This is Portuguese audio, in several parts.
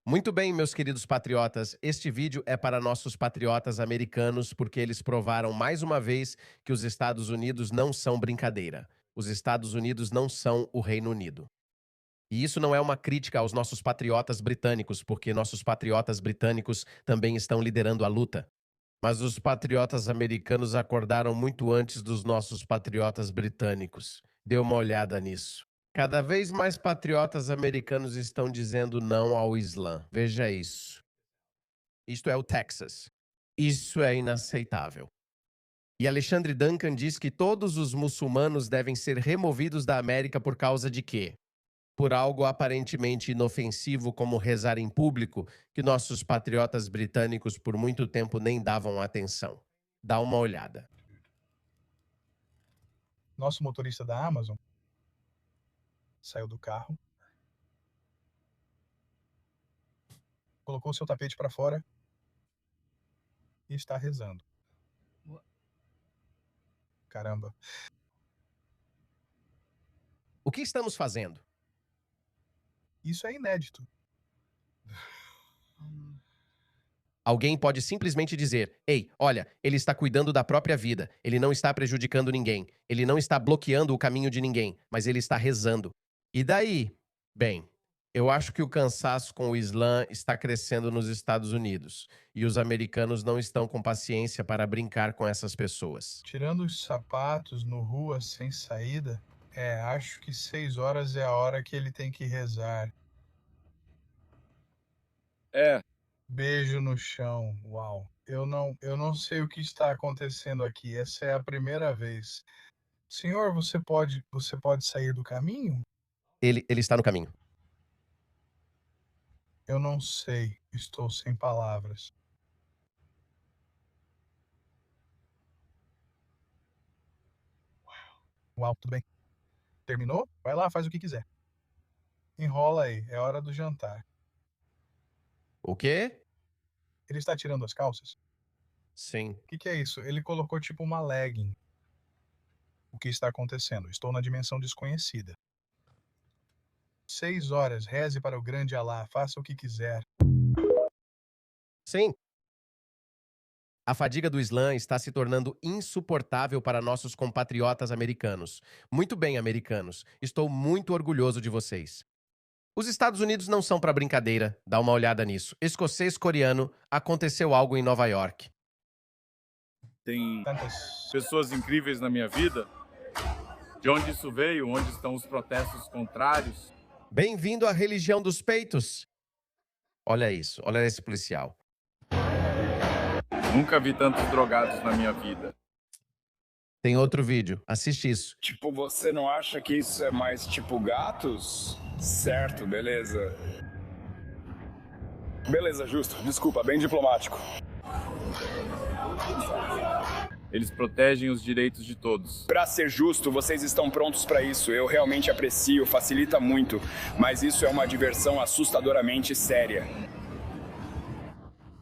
Muito bem, meus queridos patriotas, este vídeo é para nossos patriotas americanos porque eles provaram mais uma vez que os Estados Unidos não são brincadeira. Os Estados Unidos não são o Reino Unido. E isso não é uma crítica aos nossos patriotas britânicos, porque nossos patriotas britânicos também estão liderando a luta. Mas os patriotas americanos acordaram muito antes dos nossos patriotas britânicos. Dê uma olhada nisso. Cada vez mais patriotas americanos estão dizendo não ao Islã. Veja isso. Isto é o Texas. Isso é inaceitável. E Alexandre Duncan diz que todos os muçulmanos devem ser removidos da América por causa de quê? Por algo aparentemente inofensivo como rezar em público, que nossos patriotas britânicos por muito tempo nem davam atenção. Dá uma olhada. Nosso motorista da Amazon saiu do carro, colocou seu tapete para fora e está rezando. Caramba. O que estamos fazendo? Isso é inédito. Alguém pode simplesmente dizer: ei, olha, ele está cuidando da própria vida, ele não está prejudicando ninguém, ele não está bloqueando o caminho de ninguém, mas ele está rezando. E daí? Bem, eu acho que o cansaço com o Islã está crescendo nos Estados Unidos, e os americanos não estão com paciência para brincar com essas pessoas. Tirando os sapatos no rua sem saída, acho que 6 horas é a hora que ele tem que rezar. É, Beijo no chão. Uau. Eu não sei o que está acontecendo aqui. Essa é a primeira vez. Senhor, você pode sair do caminho? Ele está no caminho. Eu não sei. Estou sem palavras. Uau, tudo bem. Terminou? Vai lá, faz o que quiser. Enrola aí, é hora do jantar. O quê? Ele está tirando as calças? Sim. O que é isso? Ele colocou tipo uma legging. O que está acontecendo? Estou na dimensão desconhecida. 6 horas, reze para o grande Alá, faça o que quiser. Sim. A fadiga do Islã está se tornando insuportável para nossos compatriotas americanos. Muito bem, americanos. Estou muito orgulhoso de vocês. Os Estados Unidos não são para brincadeira. Dá uma olhada nisso. Escocês-coreano, aconteceu algo em Nova York. tem Tantas. pessoas incríveis na minha vida. De onde isso veio? Onde estão os protestos contrários? Bem-vindo à religião dos peitos. Olha isso, olha esse policial. Nunca vi tantos drogados na minha vida. Tem outro vídeo, assiste isso. Tipo, você não acha que isso é mais tipo gatos? Certo, beleza. Beleza, justo. Desculpa, bem diplomático. Eles protegem os direitos de todos. Pra ser justo, vocês estão prontos pra isso. Eu realmente aprecio, facilita muito. Mas isso é uma diversão assustadoramente séria.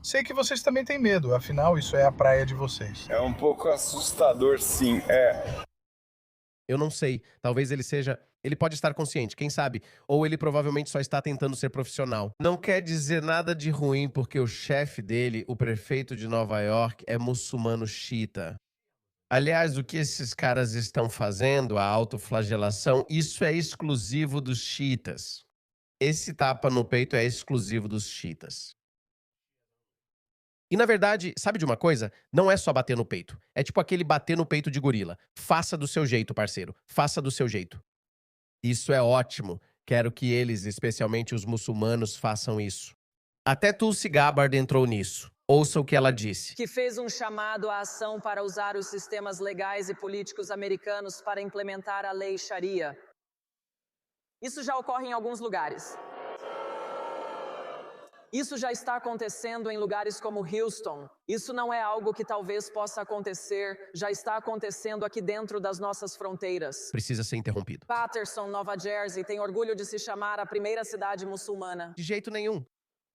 Sei que vocês também têm medo, afinal isso é a praia de vocês. É um pouco assustador, sim. Eu não sei, talvez ele seja... Ele pode estar consciente, quem sabe? Ou ele provavelmente só está tentando ser profissional. Não quer dizer nada de ruim porque o chefe dele, o prefeito de Nova York, é muçulmano xiita. Aliás, o que esses caras estão fazendo, a autoflagelação, isso é exclusivo dos xiitas. Esse tapa no peito é exclusivo dos xiitas. E na verdade, sabe de uma coisa? Não é só bater no peito. É tipo aquele bater no peito de gorila. Faça do seu jeito, parceiro. Faça do seu jeito. Isso é ótimo. Quero que eles, especialmente os muçulmanos, façam isso. Até Tulsi Gabbard entrou nisso. Ouça o que ela disse. Que fez um chamado à ação para usar os sistemas legais e políticos americanos para implementar a lei Sharia. Isso já ocorre em alguns lugares. Isso já está acontecendo em lugares como Houston. Isso não é algo que talvez possa acontecer, já está acontecendo aqui dentro das nossas fronteiras. Precisa ser interrompido. Patterson, Nova Jersey, tem orgulho de se chamar a primeira cidade muçulmana. De jeito nenhum.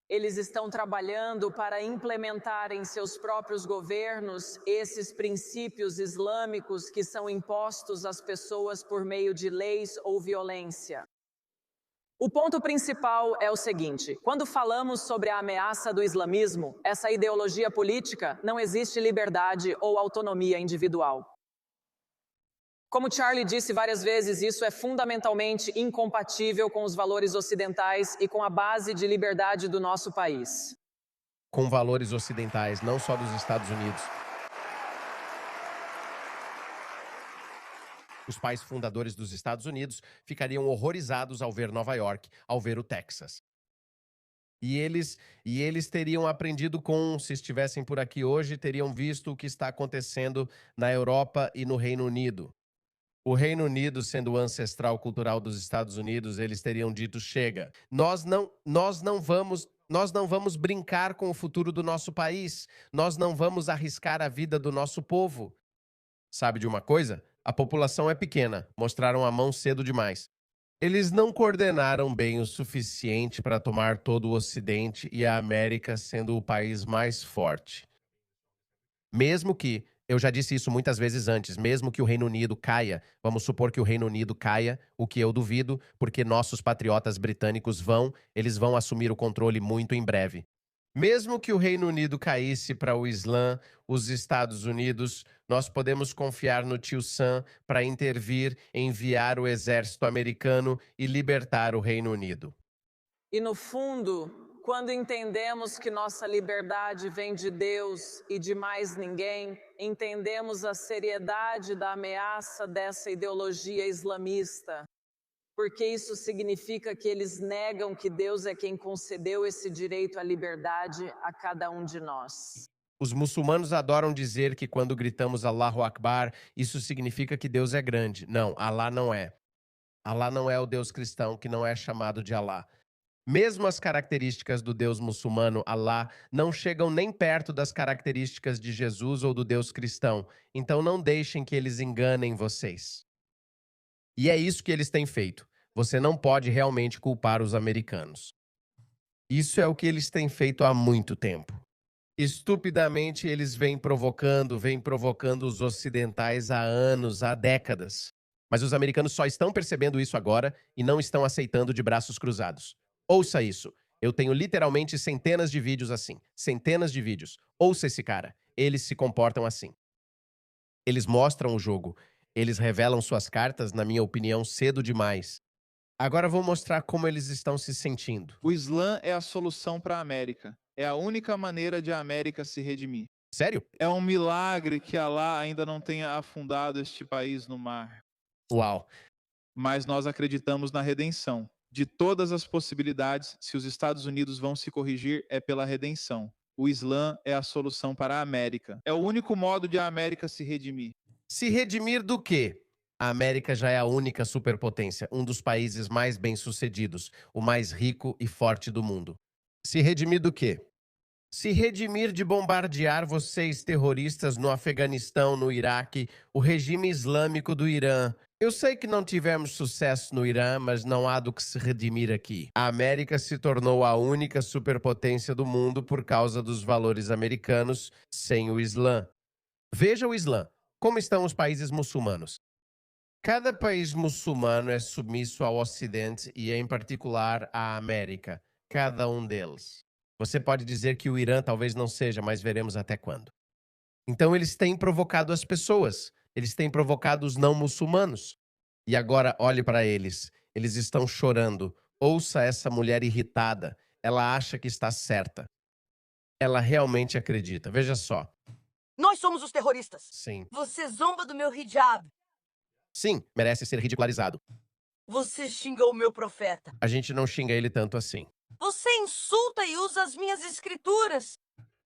Eles estão trabalhando para implementar em seus próprios governos esses princípios islâmicos que são impostos às pessoas por meio de leis ou violência. O ponto principal é o seguinte: quando falamos sobre a ameaça do islamismo, essa ideologia política, não existe liberdade ou autonomia individual. Como Charlie disse várias vezes, isso é fundamentalmente incompatível com os valores ocidentais e com a base de liberdade do nosso país. Com valores ocidentais, não só dos Estados Unidos. Os pais fundadores dos Estados Unidos ficariam horrorizados ao ver Nova York, ao ver o Texas. E eles teriam aprendido se estivessem por aqui hoje, teriam visto o que está acontecendo na Europa e no Reino Unido. O Reino Unido, sendo o ancestral cultural dos Estados Unidos, eles teriam dito: chega, nós não vamos brincar com o futuro do nosso país, nós não vamos arriscar a vida do nosso povo. Sabe de uma coisa? A população é pequena, mostraram a mão cedo demais. Eles não coordenaram bem o suficiente para tomar todo o Ocidente e a América sendo o país mais forte. Mesmo que, eu já disse isso muitas vezes antes, mesmo que o Reino Unido caia, vamos supor que o Reino Unido caia, o que eu duvido, porque nossos patriotas britânicos eles vão assumir o controle muito em breve. Mesmo que o Reino Unido caísse para o Islã, os Estados Unidos, nós podemos confiar no tio Sam para intervir, enviar o exército americano e libertar o Reino Unido. E no fundo, quando entendemos que nossa liberdade vem de Deus e de mais ninguém, entendemos a seriedade da ameaça dessa ideologia islamista. Porque isso significa que eles negam que Deus é quem concedeu esse direito à liberdade a cada um de nós. Os muçulmanos adoram dizer que quando gritamos Allahu Akbar, isso significa que Deus é grande. Não, Alá não é. Alá não é o Deus cristão, que não é chamado de Alá. Mesmo as características do Deus muçulmano, Alá, não chegam nem perto das características de Jesus ou do Deus cristão. Então não deixem que eles enganem vocês. E é isso que eles têm feito. Você não pode realmente culpar os americanos. Isso é o que eles têm feito há muito tempo. Estupidamente, eles vêm provocando os ocidentais há anos, há décadas. Mas os americanos só estão percebendo isso agora e não estão aceitando de braços cruzados. Ouça isso. Eu tenho literalmente centenas de vídeos assim. Centenas de vídeos. Ouça esse cara. Eles se comportam assim. Eles mostram o jogo. Eles revelam suas cartas, na minha opinião, cedo demais. Agora vou mostrar como eles estão se sentindo. O Islã é a solução para a América. É a única maneira de a América se redimir. Sério? É um milagre que Alá ainda não tenha afundado este país no mar. Uau. Mas nós acreditamos na redenção. De todas as possibilidades, se os Estados Unidos vão se corrigir, é pela redenção. O Islã é a solução para a América. É o único modo de a América se redimir. Se redimir do quê? A América já é a única superpotência, um dos países mais bem-sucedidos, o mais rico e forte do mundo. Se redimir do quê? Se redimir de bombardear vocês terroristas no Afeganistão, no Iraque, o regime islâmico do Irã. Eu sei que não tivemos sucesso no Irã, mas não há do que se redimir aqui. A América se tornou a única superpotência do mundo por causa dos valores americanos, sem o Islã. Veja o Islã. Como estão os países muçulmanos? Cada país muçulmano é submisso ao Ocidente e, em particular, à América. Cada um deles. Você pode dizer que o Irã talvez não seja, mas veremos até quando. Então eles têm provocado as pessoas. Eles têm provocado os não muçulmanos. E agora olhe para eles. Eles estão chorando. Ouça essa mulher irritada. Ela acha que está certa. Ela realmente acredita. Veja só. Nós somos os terroristas. Sim. Você zomba do meu hijab. Sim, merece ser ridicularizado. Você xinga o meu profeta. A gente não xinga ele tanto assim. Você insulta e usa as minhas escrituras.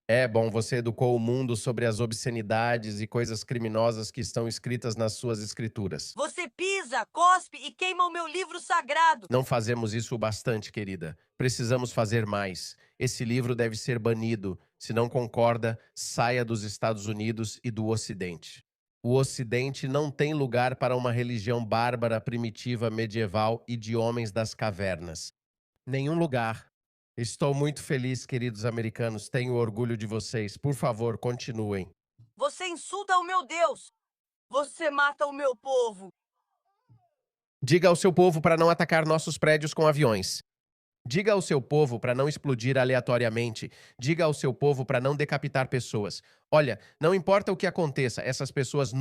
É bom, você educou o mundo sobre as obscenidades e coisas criminosas que estão escritas nas suas escrituras. Você pisa, cospe e queima o meu livro sagrado. Não fazemos isso o bastante, querida. Precisamos fazer mais. Esse livro deve ser banido. Se não concorda, saia dos Estados Unidos e do Ocidente. O Ocidente não tem lugar para uma religião bárbara, primitiva, medieval e de homens das cavernas. Nenhum lugar. Estou muito feliz, queridos americanos. Tenho orgulho de vocês. Por favor, continuem. Você insulta o meu Deus. Você mata o meu povo. Diga ao seu povo para não atacar nossos prédios com aviões. Diga ao seu povo para não explodir aleatoriamente. Diga ao seu povo para não decapitar pessoas. Olha, não importa o que aconteça, essas pessoas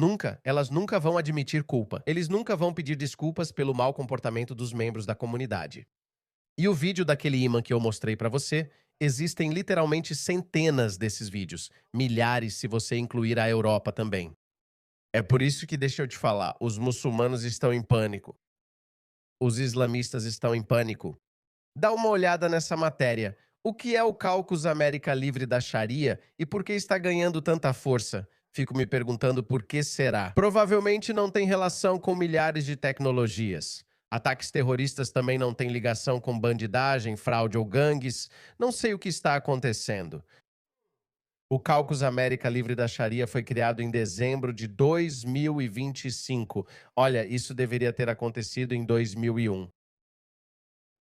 elas nunca vão admitir culpa. Eles nunca vão pedir desculpas pelo mau comportamento dos membros da comunidade. E o vídeo daquele imã que eu mostrei para você, existem literalmente centenas desses vídeos, milhares se você incluir a Europa também. É por isso que deixa eu te falar, os muçulmanos estão em pânico. Os islamistas estão em pânico. Dá uma olhada nessa matéria. O que é o Caucus América Livre da Sharia e por que está ganhando tanta força? Fico me perguntando por que será. Provavelmente não tem relação com milhares de tecnologias. Ataques terroristas também não têm ligação com bandidagem, fraude ou gangues. Não sei o que está acontecendo. O Caucus América Livre da Sharia foi criado em dezembro de 2025. Olha, isso deveria ter acontecido em 2001.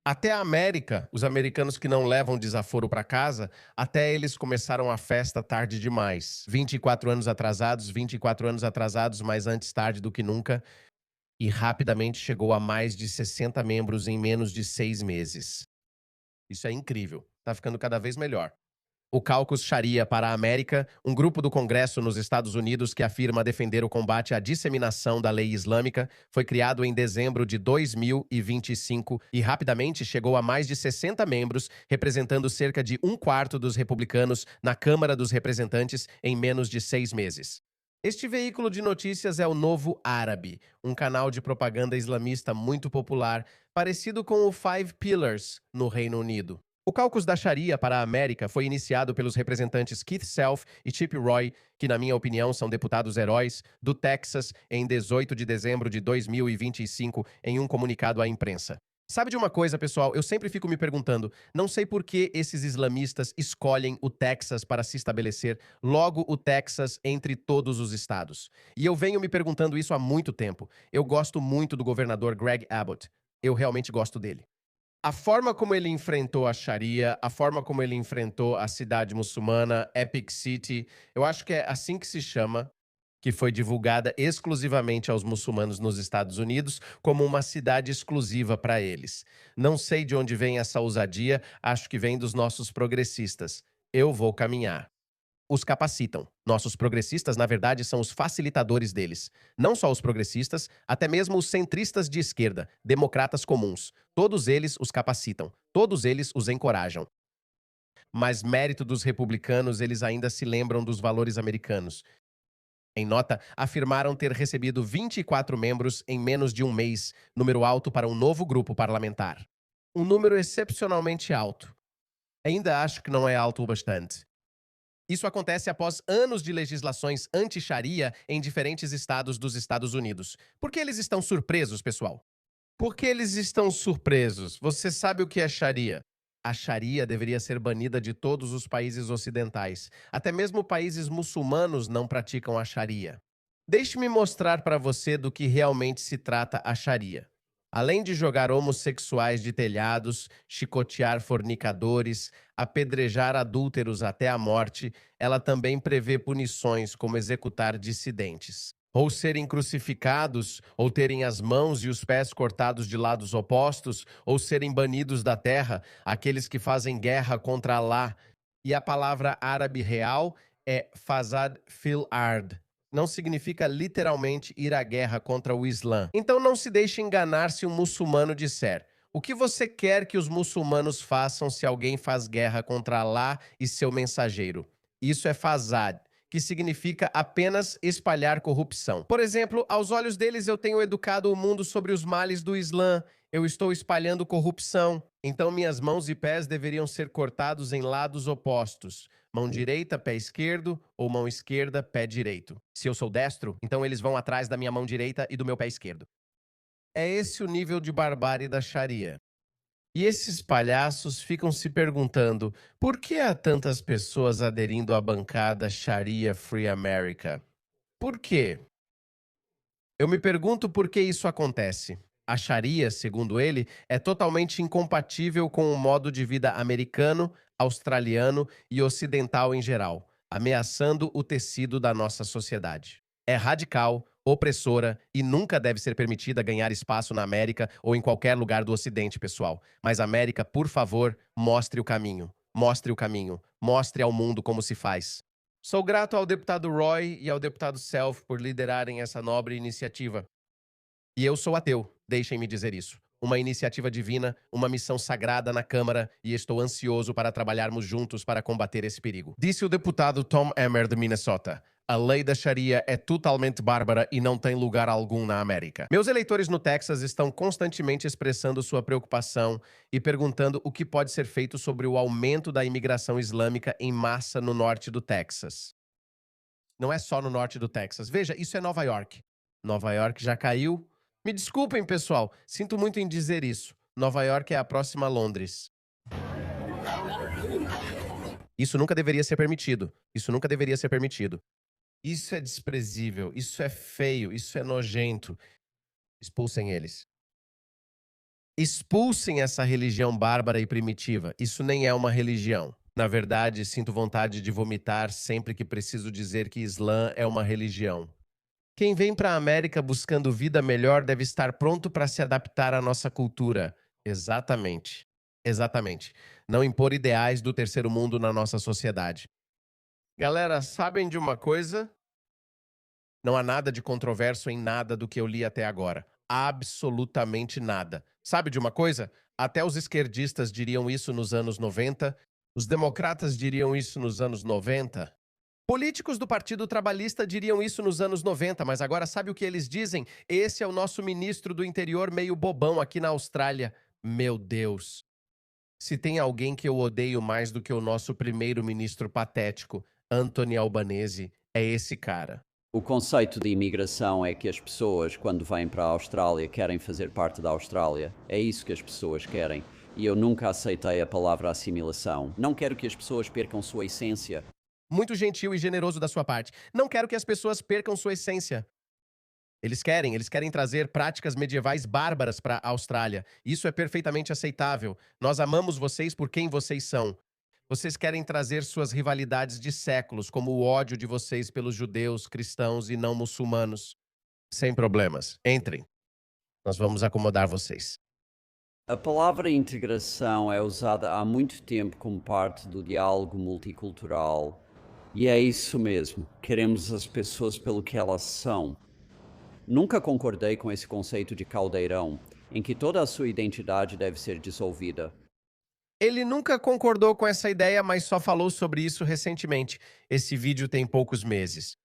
Até a América, os americanos que não levam desaforo para casa, até eles começaram a festa tarde demais. 24 anos atrasados, mas antes tarde do que nunca. E rapidamente chegou a mais de 60 membros em menos de 6 meses. Isso é incrível. Tá ficando cada vez melhor. O Caucus Sharia para a América, um grupo do Congresso nos Estados Unidos que afirma defender o combate à disseminação da lei islâmica, foi criado em dezembro de 2025 e rapidamente chegou a mais de 60 membros, representando cerca de um quarto dos republicanos na Câmara dos Representantes em menos de 6 meses. Este veículo de notícias é o Novo Árabe, um canal de propaganda islamista muito popular, parecido com o Five Pillars no Reino Unido. O Caucus da Sharia para a América foi iniciado pelos representantes Keith Self e Chip Roy, que na minha opinião são deputados heróis, do Texas, em 18 de dezembro de 2025, em um comunicado à imprensa. Sabe de uma coisa, pessoal? Eu sempre fico me perguntando, não sei por que esses islamistas escolhem o Texas para se estabelecer, logo o Texas entre todos os estados. E eu venho me perguntando isso há muito tempo. Eu gosto muito do governador Greg Abbott. Eu realmente gosto dele. A forma como ele enfrentou a Sharia, a forma como ele enfrentou a cidade muçulmana, Epic City, eu acho que é assim que se chama, que foi divulgada exclusivamente aos muçulmanos nos Estados Unidos como uma cidade exclusiva para eles. Não sei de onde vem essa ousadia, acho que vem dos nossos progressistas. Eu vou caminhar. Os capacitam. Nossos progressistas, na verdade, são os facilitadores deles. Não só os progressistas, até mesmo os centristas de esquerda, democratas comuns. Todos eles os capacitam. Todos eles os encorajam. Mas mérito dos republicanos, eles ainda se lembram dos valores americanos. Em nota, afirmaram ter recebido 24 membros em menos de um mês, número alto para um novo grupo parlamentar. Um número excepcionalmente alto. Ainda acho que não é alto o bastante. Isso acontece após anos de legislações anti-Sharia em diferentes estados dos Estados Unidos. Por que eles estão surpresos, pessoal? Por que eles estão surpresos? Você sabe o que é Sharia? A Sharia deveria ser banida de todos os países ocidentais. Até mesmo países muçulmanos não praticam a Sharia. Deixe-me mostrar para você do que realmente se trata a Sharia. Além de jogar homossexuais de telhados, chicotear fornicadores, apedrejar adúlteros até a morte, ela também prevê punições como executar dissidentes, ou serem crucificados, ou terem as mãos e os pés cortados de lados opostos, ou serem banidos da terra, aqueles que fazem guerra contra Alá. E a palavra árabe real é fasad fil ard. Não significa literalmente ir à guerra contra o Islã. Então não se deixe enganar se um muçulmano disser: o que você quer que os muçulmanos façam se alguém faz guerra contra Alá e seu mensageiro? Isso é fasad, que significa apenas espalhar corrupção. Por exemplo, aos olhos deles eu tenho educado o mundo sobre os males do Islã. Eu estou espalhando corrupção. Então minhas mãos e pés deveriam ser cortados em lados opostos. Mão direita, pé esquerdo, ou mão esquerda, pé direito. Se eu sou destro, então eles vão atrás da minha mão direita e do meu pé esquerdo. É esse o nível de barbárie da Sharia. E esses palhaços ficam se perguntando por que há tantas pessoas aderindo à bancada Sharia Free America? Por quê? Eu me pergunto por que isso acontece. A Sharia, segundo ele, é totalmente incompatível com o modo de vida americano, australiano e ocidental em geral, ameaçando o tecido da nossa sociedade. É radical, opressora e nunca deve ser permitida ganhar espaço na América ou em qualquer lugar do Ocidente, pessoal. Mas América, por favor, mostre o caminho. Mostre o caminho. Mostre ao mundo como se faz. Sou grato ao deputado Roy e ao deputado Self por liderarem essa nobre iniciativa. E eu sou ateu, deixem-me dizer isso. Uma iniciativa divina, uma missão sagrada na Câmara, e estou ansioso para trabalharmos juntos para combater esse perigo. Disse o deputado Tom Emmer de Minnesota. A lei da Sharia é totalmente bárbara e não tem lugar algum na América. Meus eleitores no Texas estão constantemente expressando sua preocupação e perguntando o que pode ser feito sobre o aumento da imigração islâmica em massa no norte do Texas. Não é só no norte do Texas. Veja, isso é Nova York. Nova York já caiu. Me desculpem, pessoal. Sinto muito em dizer isso. Nova York é a próxima Londres. Isso nunca deveria ser permitido. Isso nunca deveria ser permitido. Isso é desprezível. Isso é feio. Isso é nojento. Expulsem eles. Expulsem essa religião bárbara e primitiva. Isso nem é uma religião. Na verdade, sinto vontade de vomitar sempre que preciso dizer que Islã é uma religião. Quem vem para a América buscando vida melhor deve estar pronto para se adaptar à nossa cultura. Exatamente. Exatamente. Não impor ideais do terceiro mundo na nossa sociedade. Galera, sabem de uma coisa? Não há nada de controverso em nada do que eu li até agora. Absolutamente nada. Sabe de uma coisa? Até os esquerdistas diriam isso nos anos 90. Os democratas diriam isso nos anos 90. Políticos do Partido Trabalhista diriam isso nos anos 90, mas agora sabe o que eles dizem? Esse é o nosso ministro do interior meio bobão aqui na Austrália. Meu Deus. Se tem alguém que eu odeio mais do que o nosso primeiro-ministro patético, Anthony Albanese, é esse cara. O conceito de imigração é que as pessoas, quando vêm para a Austrália, querem fazer parte da Austrália. É isso que as pessoas querem. E eu nunca aceitei a palavra assimilação. Não quero que as pessoas percam sua essência. Muito gentil e generoso da sua parte. Não quero que as pessoas percam sua essência. Eles querem trazer práticas medievais bárbaras para a Austrália. Isso é perfeitamente aceitável. Nós amamos vocês por quem vocês são. Vocês querem trazer suas rivalidades de séculos, como o ódio de vocês pelos judeus, cristãos e não muçulmanos. Sem problemas. Entrem. Nós vamos acomodar vocês. A palavra integração é usada há muito tempo como parte do diálogo multicultural. E é isso mesmo. Queremos as pessoas pelo que elas são. Nunca concordei com esse conceito de caldeirão, em que toda a sua identidade deve ser dissolvida. Ele nunca concordou com essa ideia, mas só falou sobre isso recentemente. Esse vídeo tem poucos meses.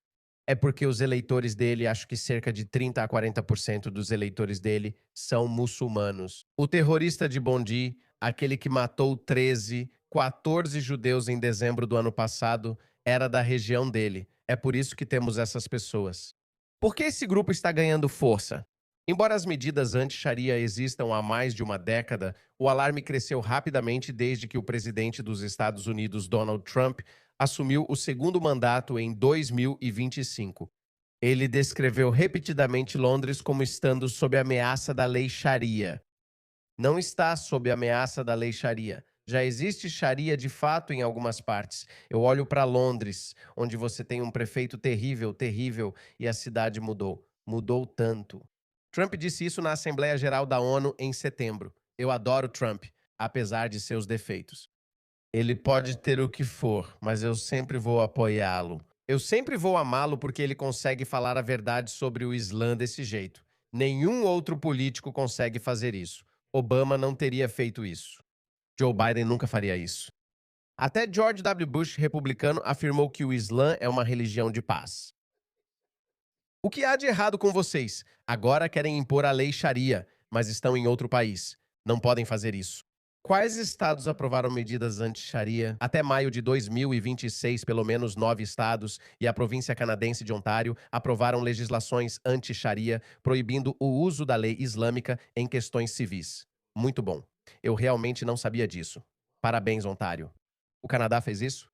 É porque os eleitores dele, acho que cerca de 30 a 40% dos eleitores dele são muçulmanos. O terrorista de Bondi, aquele que matou 14 judeus em dezembro do ano passado, era da região dele. É por isso que temos essas pessoas. Por que esse grupo está ganhando força? Embora as medidas anti-Sharia existam há mais de uma década, o alarme cresceu rapidamente desde que o presidente dos Estados Unidos, Donald Trump, assumiu o segundo mandato em 2025. Ele descreveu repetidamente Londres como estando sob a ameaça da lei Sharia. Não está sob a ameaça da lei Sharia. Já existe Sharia de fato em algumas partes. Eu olho para Londres, onde você tem um prefeito terrível, terrível, e a cidade mudou. Mudou tanto. Trump disse isso na Assembleia Geral da ONU em setembro. Eu adoro Trump, apesar de seus defeitos. Ele pode ter o que for, mas eu sempre vou apoiá-lo. Eu sempre vou amá-lo porque ele consegue falar a verdade sobre o Islã desse jeito. Nenhum outro político consegue fazer isso. Obama não teria feito isso. Joe Biden nunca faria isso. Até George W. Bush, republicano, afirmou que o Islã é uma religião de paz. O que há de errado com vocês? Agora querem impor a lei Sharia, mas estão em outro país. Não podem fazer isso. Quais estados aprovaram medidas anti-Sharia? Até maio de 2026, pelo menos 9 estados e a província canadense de Ontário aprovaram legislações anti-Sharia, proibindo o uso da lei islâmica em questões civis. Muito bom. Eu realmente não sabia disso. Parabéns, Ontário. O Canadá fez isso?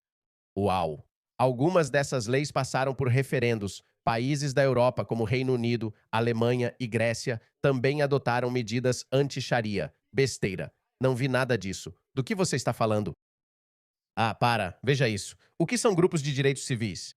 Uau! Algumas dessas leis passaram por referendos. Países da Europa, como Reino Unido, Alemanha e Grécia, também adotaram medidas anti-Sharia. Besteira. Não vi nada disso. Do que você está falando? Ah, para. Veja isso. O que são grupos de direitos civis?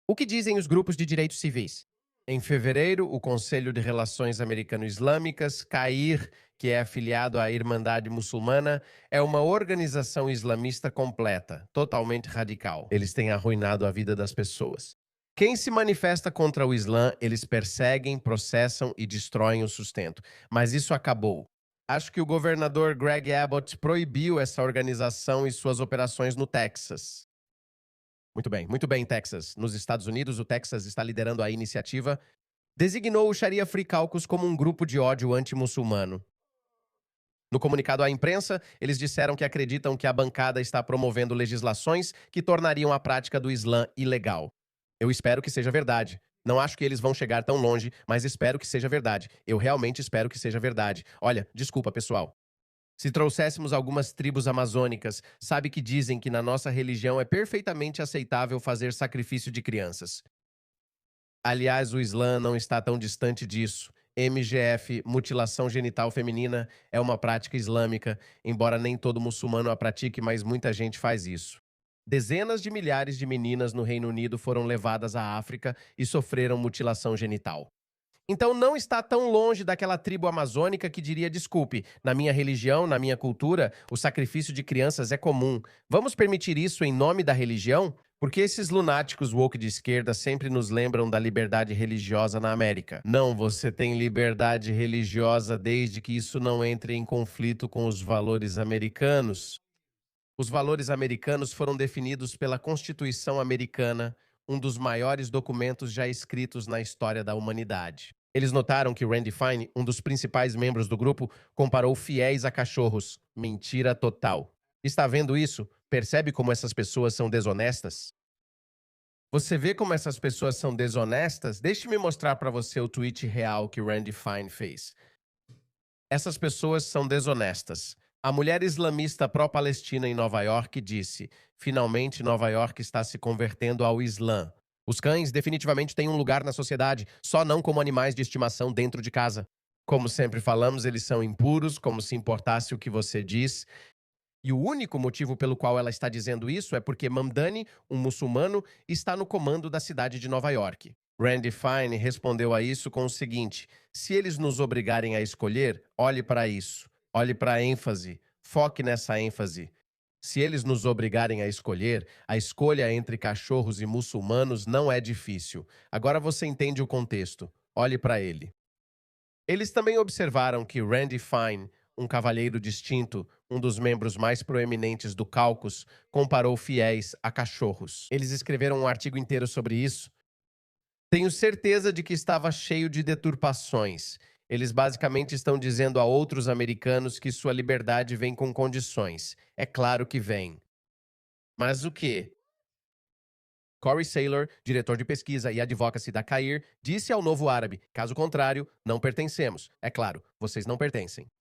O que dizem os grupos de direitos civis? Em fevereiro, o Conselho de Relações Americano-Islâmicas, CAIR, que é afiliado à Irmandade Muçulmana, é uma organização islamista completa, totalmente radical. Eles têm arruinado a vida das pessoas. Quem se manifesta contra o Islã, eles perseguem, processam e destroem o sustento. Mas isso acabou. Acho que o governador Greg Abbott proibiu essa organização e suas operações no Texas. Muito bem, Texas. Nos Estados Unidos, o Texas está liderando a iniciativa. Designou o Sharia Free Caucus como um grupo de ódio anti-muçulmano. No comunicado à imprensa, eles disseram que acreditam que a bancada está promovendo legislações que tornariam a prática do Islã ilegal. Eu espero que seja verdade. Não acho que eles vão chegar tão longe, mas espero que seja verdade. Eu realmente espero que seja verdade. Olha, desculpa, pessoal. Se trouxéssemos algumas tribos amazônicas, sabe que dizem que na nossa religião é perfeitamente aceitável fazer sacrifício de crianças. Aliás, o Islã não está tão distante disso. MGF, mutilação genital feminina, é uma prática islâmica, embora nem todo muçulmano a pratique, mas muita gente faz isso. Dezenas de milhares de meninas no Reino Unido foram levadas à África e sofreram mutilação genital. Então não está tão longe daquela tribo amazônica que diria: desculpe, na minha religião, na minha cultura, o sacrifício de crianças é comum. Vamos permitir isso em nome da religião? Porque esses lunáticos woke de esquerda sempre nos lembram da liberdade religiosa na América. Não, você tem liberdade religiosa desde que isso não entre em conflito com os valores americanos. Os valores americanos foram definidos pela Constituição Americana, um dos maiores documentos já escritos na história da humanidade. Eles notaram que Randy Fine, um dos principais membros do grupo, comparou fiéis a cachorros. Mentira total. Está vendo isso? Percebe como essas pessoas são desonestas? Você vê como essas pessoas são desonestas? Deixe-me mostrar para você o tweet real que Randy Fine fez. Essas pessoas são desonestas. A mulher islamista pró-Palestina em Nova York disse: finalmente Nova York está se convertendo ao Islã. Os cães definitivamente têm um lugar na sociedade, só não como animais de estimação dentro de casa. Como sempre falamos, eles são impuros, como se importasse o que você diz. E o único motivo pelo qual ela está dizendo isso é porque Mamdani, um muçulmano, está no comando da cidade de Nova York. Randy Fine respondeu a isso com o seguinte: se eles nos obrigarem a escolher, olhe para isso. Olhe para a ênfase. Foque nessa ênfase. Se eles nos obrigarem a escolher, a escolha entre cachorros e muçulmanos não é difícil. Agora você entende o contexto. Olhe para ele. Eles também observaram que Randy Fine, um cavalheiro distinto, um dos membros mais proeminentes do caucus, comparou fiéis a cachorros. Eles escreveram um artigo inteiro sobre isso. Tenho certeza de que estava cheio de deturpações. Eles basicamente estão dizendo a outros americanos que sua liberdade vem com condições. É claro que vem. Mas o quê? Corey Saylor, diretor de pesquisa e advocacy da CAIR, disse ao Novo Árabe: caso contrário, não pertencemos. É claro, vocês não pertencem.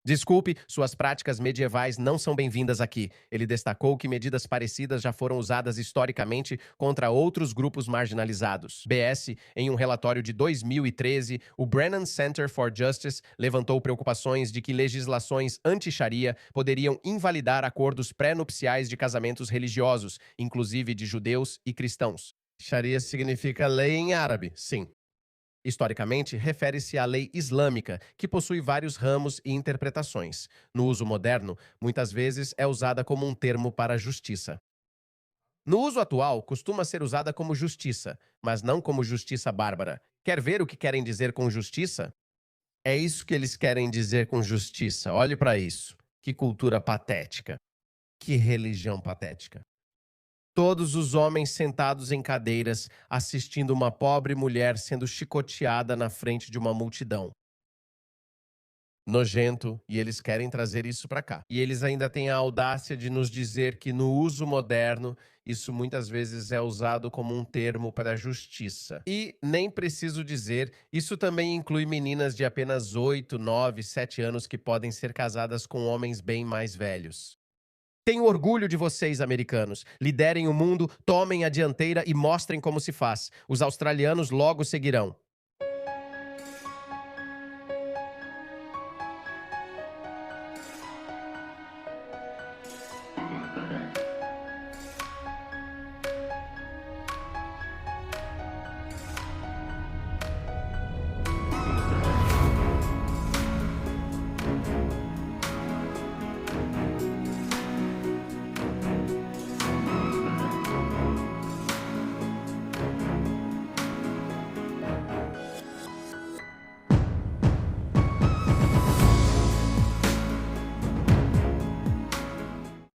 Desculpe, suas práticas medievais não são bem-vindas aqui. Ele destacou que medidas parecidas já foram usadas historicamente contra outros grupos marginalizados. BS, em um relatório de 2013, o Brennan Center for Justice levantou preocupações de que legislações anti-Sharia poderiam invalidar acordos pré-nupciais de casamentos religiosos, inclusive de judeus e cristãos. Sharia significa lei em árabe, sim. Historicamente, refere-se à lei islâmica, que possui vários ramos e interpretações. No uso moderno, muitas vezes é usada como um termo para justiça. No uso atual, costuma ser usada como justiça, mas não como justiça bárbara. Quer ver o que querem dizer com justiça? É isso que eles querem dizer com justiça. Olhe para isso. Que cultura patética. Que religião patética. Todos os homens sentados em cadeiras, assistindo uma pobre mulher sendo chicoteada na frente de uma multidão. Nojento, e eles querem trazer isso para cá. E eles ainda têm a audácia de nos dizer que no uso moderno, isso muitas vezes é usado como um termo para justiça. E, nem preciso dizer, isso também inclui meninas de apenas 8, 9, 7 anos que podem ser casadas com homens bem mais velhos. Tenho orgulho de vocês, americanos. Liderem o mundo, tomem a dianteira e mostrem como se faz. Os australianos logo seguirão.